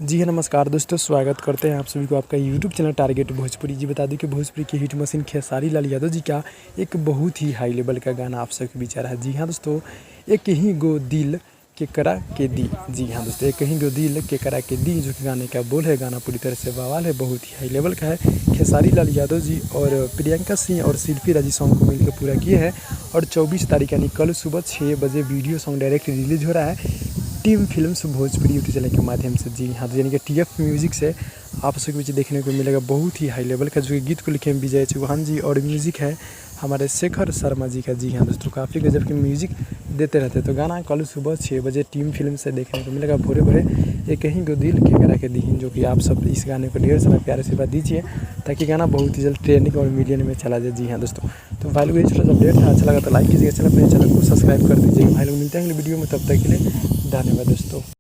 जी हाँ, नमस्कार दोस्तों, स्वागत करते हैं आप सभी को आपका यूट्यूब चैनल टारगेट भोजपुरी। जी बता दूं कि भोजपुरी की हिट मशीन खेसारी लाल यादव जी का एक बहुत ही हाई लेवल का गाना आप सबके बीच आ रहा है। जी हाँ दोस्तों, एक ही गो दिल के करा के दी। जी हाँ दोस्तों, एक ही गो दिल के करा के दी जो कि गाने का बोल है। गाना पूरी तरह से बवाल है, बहुत ही हाई लेवल का है। खेसारी लाल यादव जी और प्रियंका सिंह और शिल्पी राजी सॉन्ग को मिलकर पूरा किए हैं और 24 तारीख यानी कल सुबह 6 बजे वीडियो सॉन्ग डायरेक्ट रिलीज हो रहा है team films Bhojpuri YouTube channel के माध्यम से। जी हाँ, तो यानी कि टीएफ म्यूजिक से आप सबके बीच देखने को मिलेगा बहुत ही हाई लेवल का, जो कि गीत को लिखे हैं विजय चौहान जी और म्यूजिक है हमारे शेखर शर्मा जी का। जी हाँ दोस्तों, काफ़ी गजब के म्यूजिक देते रहते हैं। तो गाना कल सुबह 6 बजे टीम फिल्म से देखने को मिलेगा भोरे भोरे। एक ही गो दिल के करा के दी, जो कि आप सब इस गाने को ढेर सारा प्यारे से बात दीजिए ताकि गाना बहुत ही जल्द ट्रेंडिंग और मिलियन में चला जाए। जी हाँ दोस्तों, तो भाई लोग ये छोटा सा अपडेट था, अच्छा लगा तो लाइक कीजिएगा, चैनल अपने चैनल को सब्सक्राइब कर दीजिएगा। भाई लोग मिलते हैं अगले वीडियो में, तब तक के लिए धन्यवाद दोस्तों।